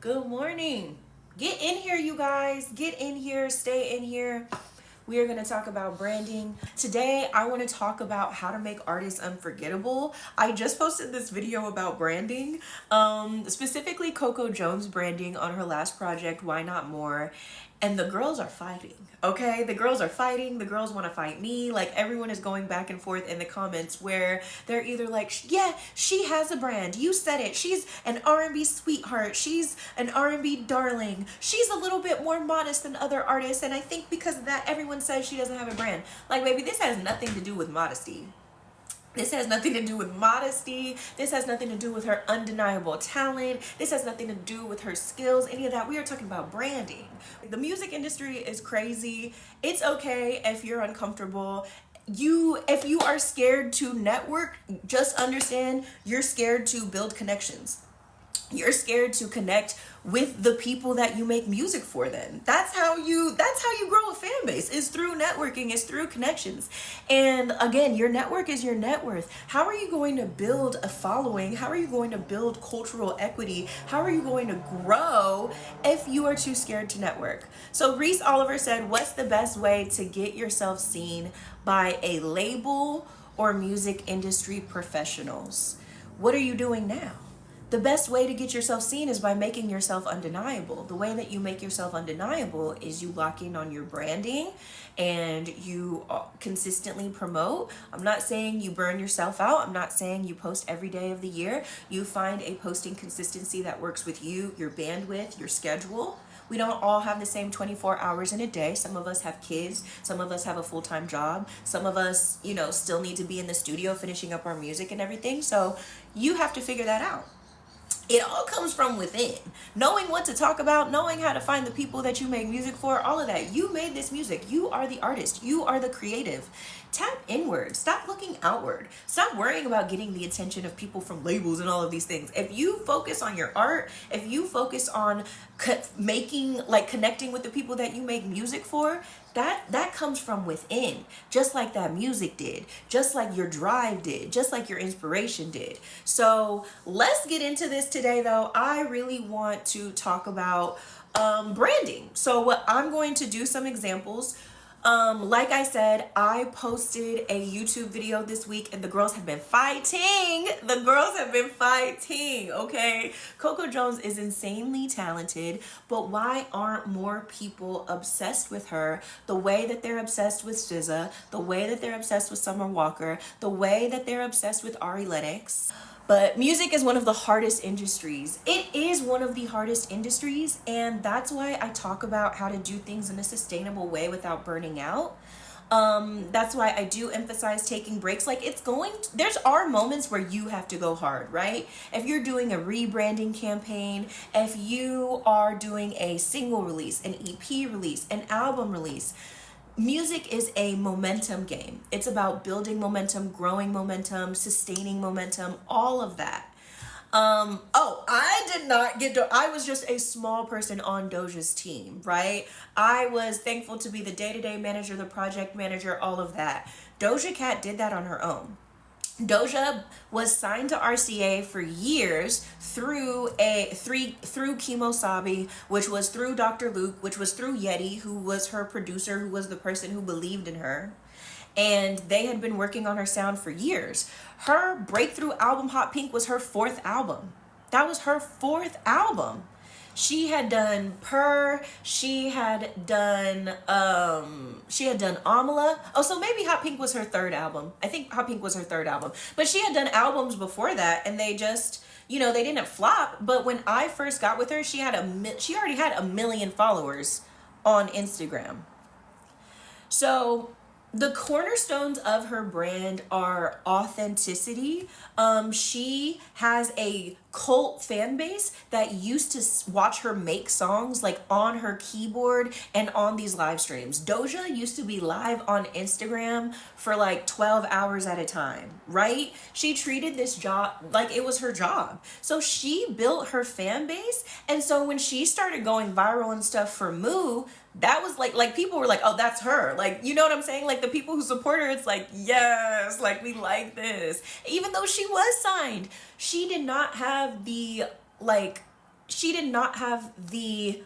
Good morning. Get in here, you guys. Get in here, stay in here. We are going to talk about branding. Today, I want to talk about how to make artists unforgettable. I just posted this video about branding, specifically Coco Jones branding on her last project, Why Not More. And the girls are fighting, okay? The girls are fighting. The girls want to fight me. Like, everyone is going back and forth in the comments where they're either like, yeah, she has a brand. You said it. She's an R&B sweetheart. She's an R&B darling. She's a little bit more modest than other artists. And I think because of that, everyone says she doesn't have a brand. Like, baby, this has nothing to do with modesty. This has nothing to do with modesty. This has nothing to do with her undeniable talent. This has nothing to do with her skills, any of that. We are talking about branding. The music industry is crazy. It's okay if you're uncomfortable. If you are scared to network, just understand you're scared to build connections. You're scared to connect with the people that you make music for. Then that's how you grow a fan base, is through networking, is through connections. And again, your network is your net worth. How are you going to build a following? How are you going to build cultural equity? How are you going to grow if you are too scared to network? So Reese Oliver said, what's the best way to get yourself seen by a label or music industry professionals? What are you doing now? The best way to get yourself seen is by making yourself undeniable. The way that you make yourself undeniable is you lock in on your branding and you consistently promote. I'm not saying you burn yourself out. I'm not saying you post every day of the year. You find a posting consistency that works with you, your bandwidth, your schedule. We don't all have the same 24 hours in a day. Some of us have kids. Some of us have a full-time job. Some of us, still need to be in the studio finishing up our music and everything. So you have to figure that out. It all comes from within. Knowing what to talk about, knowing how to find the people that you make music for, all of that. You made this music. You are the artist. You are the creative. Tap inward. Stop looking outward. Stop worrying about getting the attention of people from labels and all of these things. If you focus on your art, if you focus on connecting with the people that you make music for, that comes from within, just like that music did, just like your drive did, just like your inspiration did. So let's get into this today, though. I really want to talk about branding. So what I'm going to do some examples. Like I said, I posted a YouTube video this week and the girls have been fighting. The girls have been fighting, okay? Coco Jones is insanely talented, but why aren't more people obsessed with her the way that they're obsessed with SZA, the way that they're obsessed with Summer Walker, the way that they're obsessed with Ari Lennox? But music is one of the hardest industries. It is one of the hardest industries, and that's why I talk about how to do things in a sustainable way without burning out. That's why I do emphasize taking breaks. There's are moments where you have to go hard, right? If you're doing a rebranding campaign, if you are doing a single release, an EP release, an album release, music is a momentum game. It's about building momentum, growing momentum, sustaining momentum, all of that. I was just a small person on Doja's team, right? I was thankful to be the day-to-day manager, the project manager, all of that. Doja Cat did that on her own. Doja was signed to RCA for years through Kimo Sabi, which was through Dr. Luke, which was through Yeti, who was her producer, who was the person who believed in her. And they had been working on her sound for years. Her breakthrough album, Hot Pink, was her fourth album. That was her fourth album. She had done Purr, she had done Amala. Oh, so maybe Hot Pink was her third album. I think Hot Pink was her third album. But she had done albums before that, and they just, they didn't flop. But when I first got with her, she already had 1 million followers on Instagram. So the cornerstones of her brand are authenticity. She has a cult fan base that used to watch her make songs on her keyboard and on these live streams. Doja used to be live on Instagram for 12 hours at a time, right? She treated this job like it was her job. So she built her fan base. And so when she started going viral and stuff for Moo, that was like people were like, oh, that's her. You know what I'm saying? The people who support her, it's yes, we like this. Even though she was signed, she did not have the she did not have the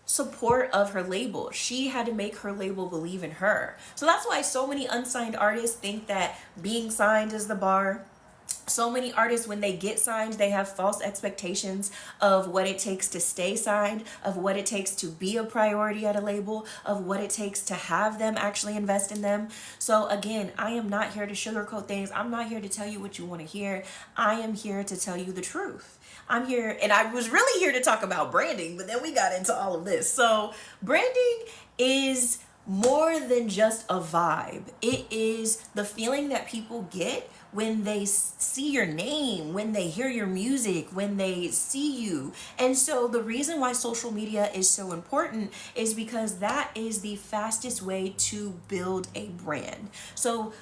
support of her label. She had to make her label believe in her. So that's why so many unsigned artists think that being signed is the bar. So many artists, when they get signed, they have false expectations of what it takes to stay signed, of what it takes to be a priority at a label, of what it takes to have them actually invest in them. So again, I am not here to sugarcoat things. I'm not here to tell you what you want to hear. I am here to tell you the truth. I'm here, and I was really here to talk about branding, but then we got into all of this. So branding is more than just a vibe. It is the feeling that people get when they see your name, when they hear your music, when they see you. And so the reason why social media is so important is because that is the fastest way to build a brand. So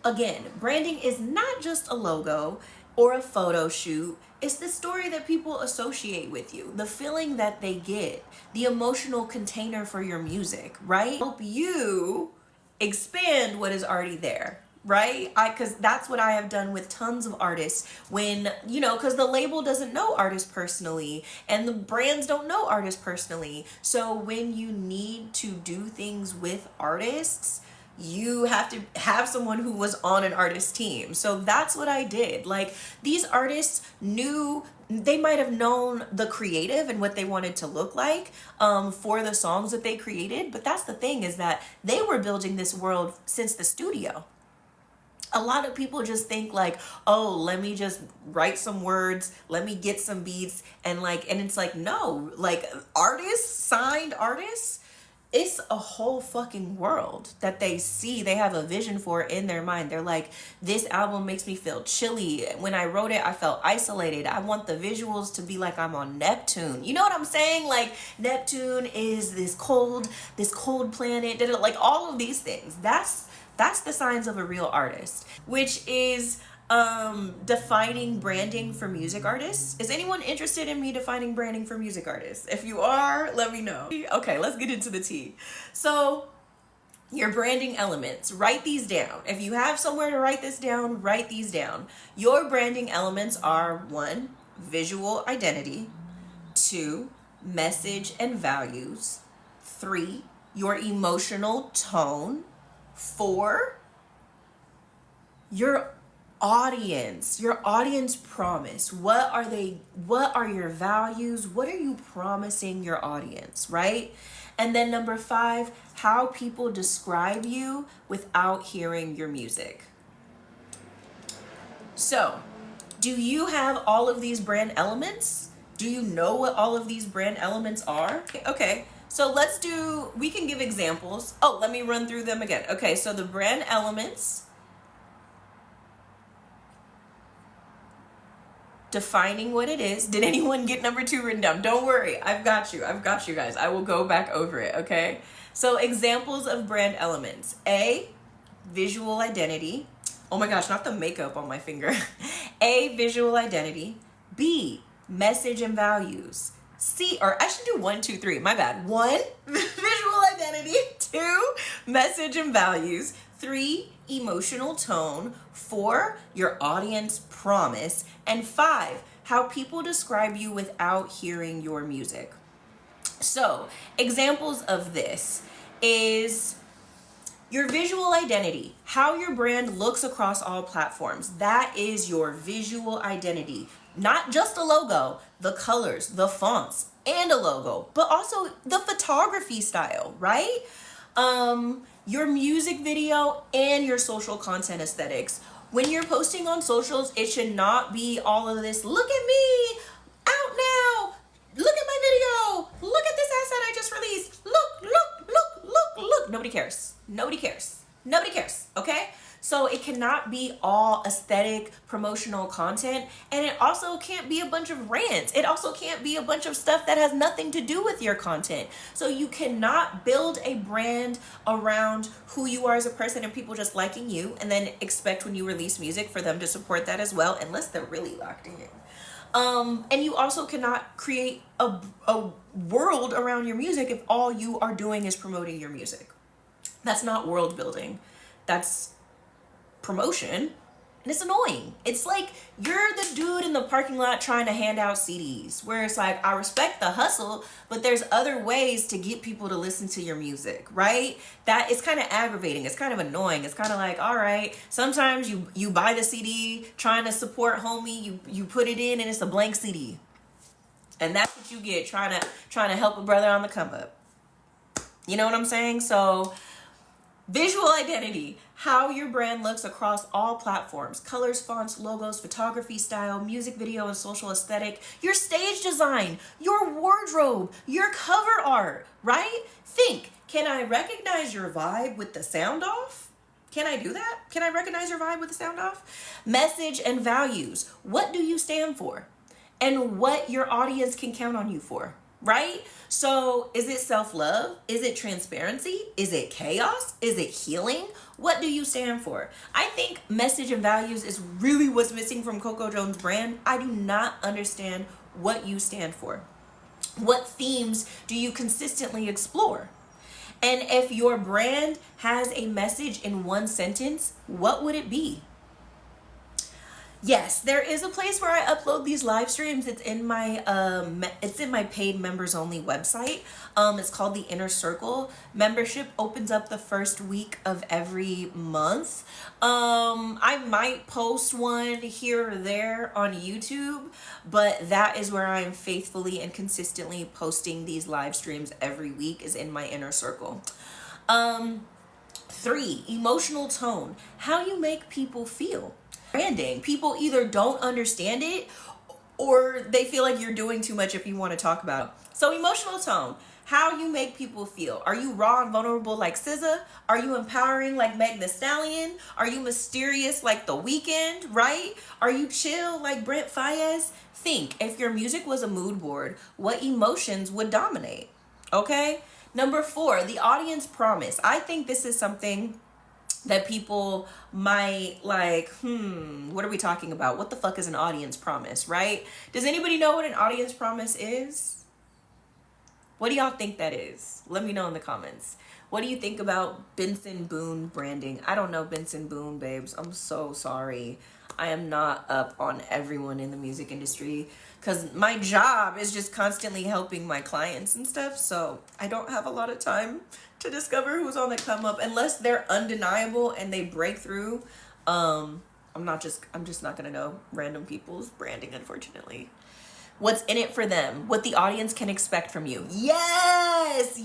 again, branding is not just a logo or a photo shoot. It's the story that people associate with you, the feeling that they get, the emotional container for your music, right? Help you expand what is already there, right? Because that's what I have done with tons of artists when, because the label doesn't know artists personally and the brands don't know artists personally. So when you need to do things with artists, you have to have someone who was on an artist team. So that's what I did. Like, these artists knew, they might have known the creative and what they wanted to look like for the songs that they created. But that's the thing, is that they were building this world since the studio. A lot of people just think like, oh, let me just write some words, let me get some beats, and it's like, no, like, artists, signed artists, it's a whole fucking world that they see, they have a vision for in their mind. They're like, this album makes me feel chilly. When I wrote it, I felt isolated. I want the visuals to be like I'm on Neptune. You know what I'm saying? Like, Neptune is this cold planet, like all of these things. That's the signs of a real artist, which is defining branding for music artists. Is anyone interested in me defining branding for music artists? If you are, let me know. Okay, let's get into the tea. So, your branding elements, write these down. If you have somewhere to write this down, write these down. Your branding elements are 1, visual identity, 2, message and values, 3, your emotional tone, 4, your audience promise. What are your values? What are you promising your audience, right? And then number 5, how people describe you without hearing your music. So, do you have all of these brand elements? Do you know what all of these brand elements are? Okay, so we can give examples. Oh, let me run through them again. Okay, so the brand elements: defining what it is. Did anyone get number 2 written down? Don't worry, I've got you guys. I will go back over it, okay? So examples of brand elements: A, visual identity. Oh my gosh, not the makeup on my finger. A, visual identity. B, message and values. C, or I should do 1, 2, 3, my bad. 1, visual identity. 2, message and values. 3, emotional tone. 4, your audience promise. And 5, how people describe you without hearing your music. So, examples of this is your visual identity, how your brand looks across all platforms. That is your visual identity. Not just a logo, the colors, the fonts, and a logo, but also the photography style, right? Your music video and your social content aesthetics. When you're posting on socials, it should not be all of this, look at me, out now, look at my video, look at this asset I just released, look. Nobody cares, okay? So it cannot be all aesthetic promotional content, and it also can't be a bunch of rants. It also can't be a bunch of stuff that has nothing to do with your content. So you cannot build a brand around who you are as a person and people just liking you, and then expect when you release music for them to support that as well, unless they're really locked in. And you also cannot create a world around your music if all you are doing is promoting your music. That's not world building. That's promotion, And it's annoying. It's like you're the dude in the parking lot trying to hand out CDs, where it's like, I respect the hustle, but there's other ways to get people to listen to your music, right? That is kind of aggravating. It's kind of annoying. It's kind of like, all right, sometimes you buy the CD trying to support homie, you put it in and it's a blank CD. And that's what you get trying to help a brother on the come up. You know what I'm saying? So visual identity, how your brand looks across all platforms, colors, fonts, logos, photography style, music video, and social aesthetic, your stage design, your wardrobe, your cover art, right? Think, can I recognize your vibe with the sound off? Can I do that? Can I recognize your vibe with the sound off? Message and values, what do you stand for? And what your audience can count on you for, right? So is it self-love? Is it transparency? Is it chaos? Is it healing? What do you stand for? I think message and values is really what's missing from Coco Jones' brand. I do not understand what you stand for. What themes do you consistently explore? And if your brand has a message in one sentence, what would it be? Yes, there is a place where I upload these live streams. It's in my paid members only website. It's called the Inner Circle. Membership opens up the first week of every month. I might post one here or there on YouTube, but that is where I am faithfully and consistently posting these live streams every week, is in my Inner Circle. 3, emotional tone. How you make people feel. Branding. People either don't understand it or they feel like you're doing too much if you want to talk about it. So emotional tone, how you make people feel. Are you raw and vulnerable like SZA? Are you empowering like Meg Thee Stallion? Are you mysterious like The Weeknd, right? Are you chill like Brent Faiyaz? Think, if your music was a mood board, what emotions would dominate? Okay? Number 4, the audience promise. I think this is something that people might like, what are we talking about? What the fuck is an audience promise, right? Does anybody know what an audience promise is? What do y'all think that is? Let me know in the comments. What do you think about Benson Boone branding? I don't know Benson Boone, babes. I'm so sorry. I am not up on everyone in the music industry because my job is just constantly helping my clients and stuff. So I don't have a lot of time to discover who's on the come up unless they're undeniable and they break through. I'm just not gonna know random people's branding, unfortunately. What's in it for them? What the audience can expect from you. Yes,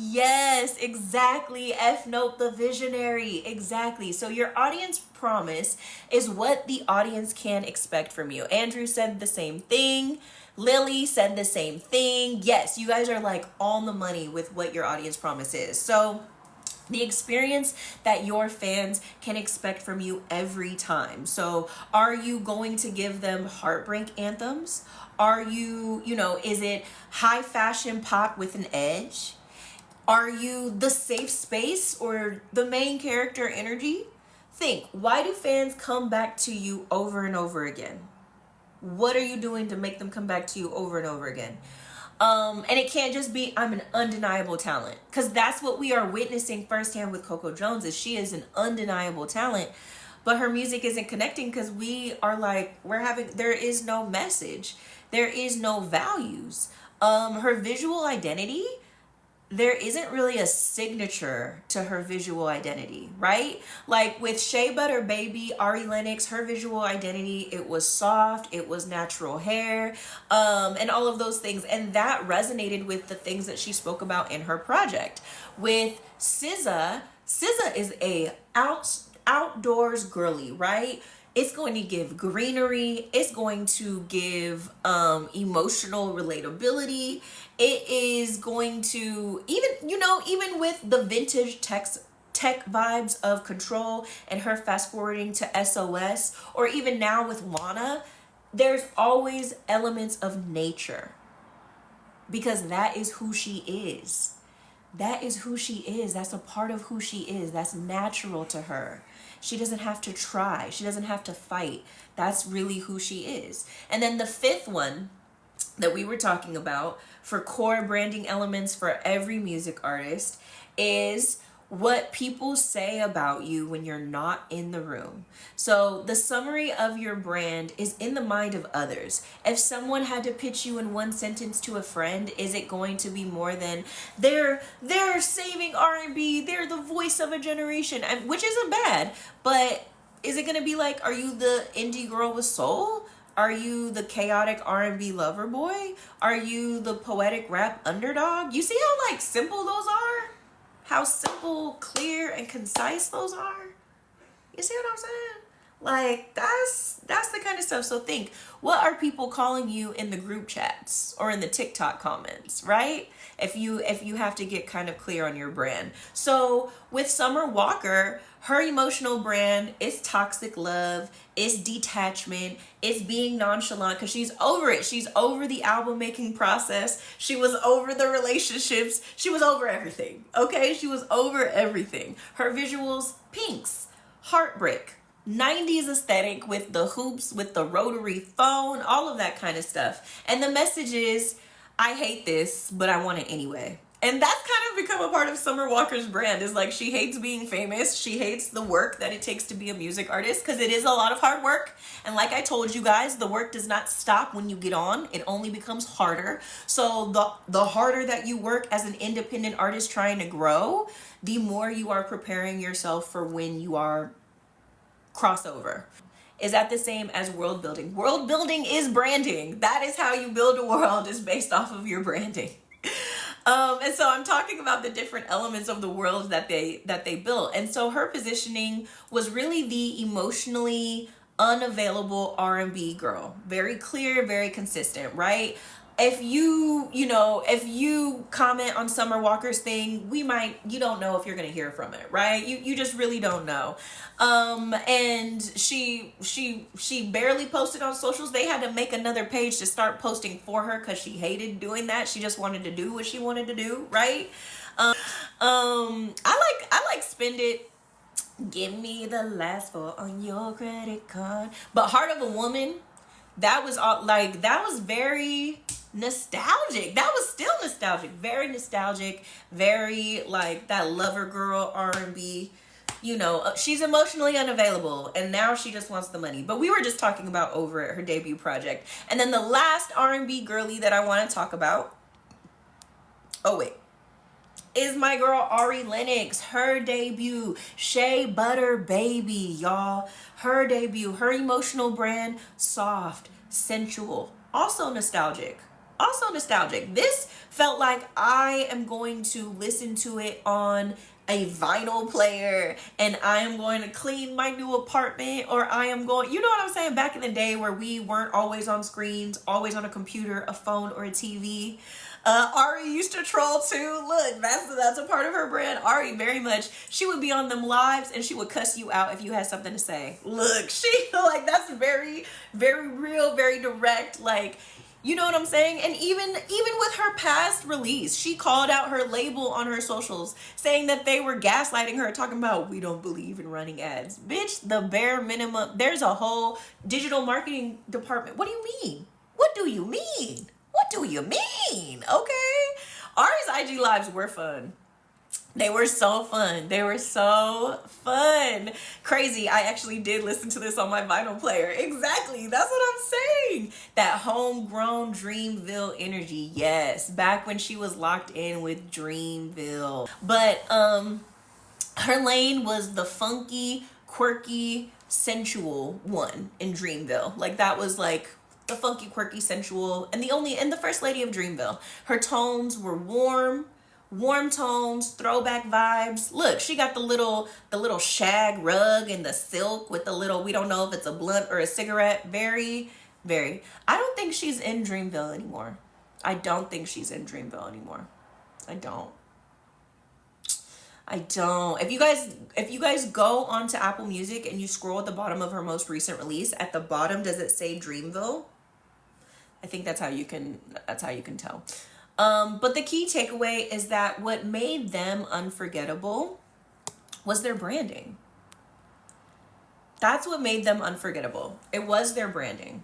exactly. F note the visionary. Exactly. So your audience promise is what the audience can expect from you. Andrew said the same thing. Lily said the same thing. Yes, you guys are like on the money with what your audience promise is. So the experience that your fans can expect from you every time. So are you going to give them heartbreak anthems? Are you, is it high fashion pop with an edge? Are you the safe space or the main character energy? Think, why do fans come back to you over and over again? What are you doing to make them come back to you over and over again? And it can't just be, I'm an undeniable talent, because that's what we are witnessing firsthand with Coco Jones, is she is an undeniable talent, but her music isn't connecting because we are like, there is no message. There is no values. Her visual identity, there isn't really a signature to her visual identity, right? Like with Shea Butter Baby, Ari Lennox, her visual identity, it was soft, it was natural hair, and all of those things. And that resonated with the things that she spoke about in her project. With SZA is a outdoors girly, right? It's going to give greenery. It's going to give emotional relatability. It is going to, even with the vintage tech vibes of Control and her fast forwarding to SOS, or even now with Lana, there's always elements of nature, because that is who she is. That is who she is. That's a part of who she is. That's natural to her. She doesn't have to try. She doesn't have to fight. That's really who she is. And then the 5th one that we were talking about for core branding elements for every music artist is what people say about you when you're not in the room. So the summary of your brand is in the mind of others. If someone had to pitch you in one sentence to a friend, is it going to be more than they're saving R&B, they're the voice of a generation, which isn't bad, but is it going to be like, are you the indie girl with soul? Are you the chaotic R&B lover boy? Are you the poetic rap underdog? You see how like simple those are? How simple, clear, and concise those are? You see what I'm saying? Like that's the kind of stuff. So think, what are people calling you in the group chats or in the TikTok comments, right? If you have to get kind of clear on your brand. So with Summer Walker, her emotional brand is toxic love, it's detachment, it's being nonchalant because she's over it. She's over the album making process. She was over the relationships. She was over everything. Okay? She was over everything. Her visuals, pinks, heartbreak, 90s aesthetic with the hoops, with the rotary phone, all of that kind of stuff. And the message is, I hate this, but I want it anyway. And that's kind of become a part of Summer Walker's brand, is like she hates being famous. She hates the work that it takes to be a music artist because it is a lot of hard work. And like I told you guys, the work does not stop when you get on. It only becomes harder. So the harder that you work as an independent artist trying to grow, the more you are preparing yourself for when you are crossover. Is that the same as world building? World building is branding. That is how you build a world, is based off of your branding. And so I'm talking about the different elements of the world that they built. And so her positioning was really the emotionally unavailable R&B girl. Very clear, very consistent, right? If if you comment on Summer Walker's thing, you don't know if you're going to hear from it, right? You just really don't know. And she barely posted on socials. They had to make another page to start posting for her because she hated doing that. She just wanted to do what she wanted to do, right? I like Spend It. Give me the last four on your credit card. But Heart of a Woman, that was all like, that was very nostalgic. That was still nostalgic. Very nostalgic. Very like that lover girl R&B. She's emotionally unavailable and now she just wants the money. But we were just talking about Over It, her debut project. And then the last R&B girly that I want to talk about, is my girl Ari Lennox. Her debut, Shea Butter Baby, y'all. Her debut, her emotional brand, soft, sensual, also nostalgic. This felt like I am going to listen to it on a vinyl player and I am going to clean my new apartment, or I am going, you know what I'm saying? Back in the day where we weren't always on screens, always on a computer, a phone, or a TV. Ari used to troll too. Look, that's a part of her brand. Ari, very much, she would be on them lives and she would cuss you out if you had something to say. Look, she like, that's very, very real, very direct. Like, you know what I'm saying? And even with her past release, she called out her label on her socials saying that they were gaslighting her, talking about, we don't believe in running ads. Bitch, the bare minimum. There's a whole digital marketing department. What do you mean? What do you mean? What do you mean? Okay. Ari's IG lives were fun. They were so fun. Crazy. I actually did listen to this on my vinyl player. Exactly. That's what I'm saying. That homegrown Dreamville energy. Yes. Back when she was locked in with Dreamville. But her lane was the funky, quirky, sensual one in Dreamville. Like that was like the funky, quirky, sensual, and the first lady of Dreamville. Her tones were warm tones, throwback vibes. Look, she got the little shag rug and the silk with the little, we don't know if it's a blunt or a cigarette. Very, very. I don't think she's in Dreamville anymore. I don't. If you guys go onto Apple Music and you scroll at the bottom of her most recent release, at the bottom, does it say Dreamville? I think that's how you can tell. But the key takeaway is that what made them unforgettable was their branding. That's what made them unforgettable. It was their branding.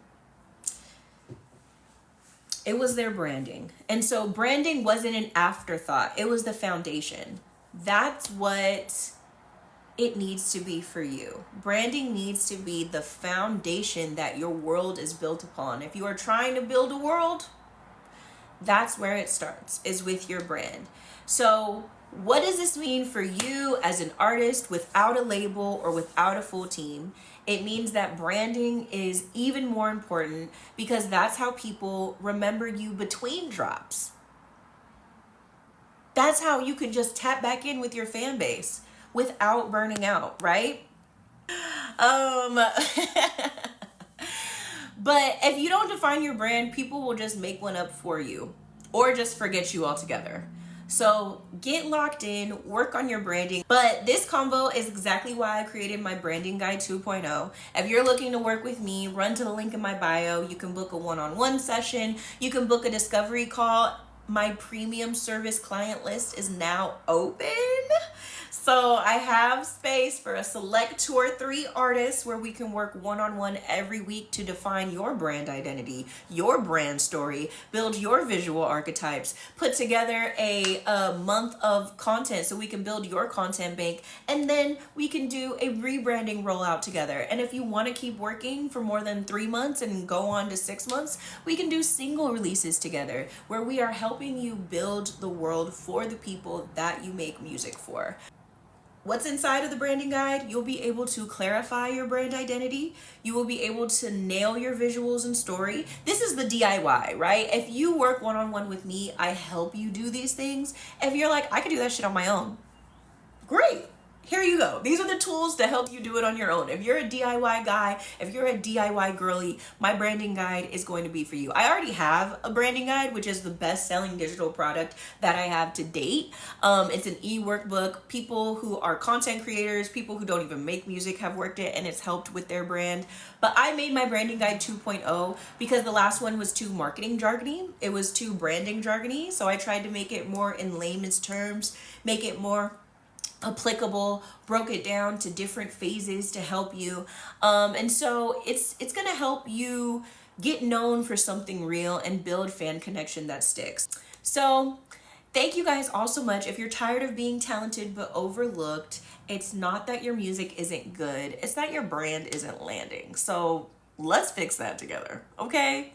And so branding wasn't an afterthought. It was the foundation. That's what it needs to be for you. Branding needs to be the foundation that your world is built upon. If you are trying to build a world, that's where it starts, is with your brand. So what does this mean for you as an artist without a label or without a full team? It means that branding is even more important because that's how people remember you between drops. That's how you can just tap back in with your fan base without burning out, right? But if you don't define your brand, people will just make one up for you or just forget you altogether. So get locked in, work on your branding. But this convo is exactly why I created my branding guide 2.0. If you're looking to work with me, run to the link in my bio. You can book a one-on-one session. You can book a discovery call. My premium service client list is now open. So I have space for a select 2 or 3 artists where we can work one-on-one every week to define your brand identity, your brand story, build your visual archetypes, put together a month of content so we can build your content bank, and then we can do a rebranding rollout together. And if you want to keep working for more than 3 months and go on to 6 months, we can do single releases together where we are helping you build the world for the people that you make music for. What's inside of the branding guide? You'll be able to clarify your brand identity. You will be able to nail your visuals and story. This is the DIY, right? If you work one-on-one with me, I help you do these things. If you're like, I can do that shit on my own, great. Here you go. These are the tools to help you do it on your own. If you're a DIY guy, if you're a DIY girly, my branding guide is going to be for you. I already have a branding guide, which is the best-selling digital product that I have to date. It's an e-workbook. People who are content creators, people who don't even make music have worked it, and it's helped with their brand. But I made my branding guide 2.0 because the last one was too marketing jargony. It was too branding jargony. So I tried to make it more in layman's terms, make it more applicable, broke it down to different phases to help you. And so it's going to help you get known for something real and build fan connection that sticks. So thank you guys all so much. If you're tired of being talented but overlooked, it's not that your music isn't good. It's that your brand isn't landing. So let's fix that together, okay?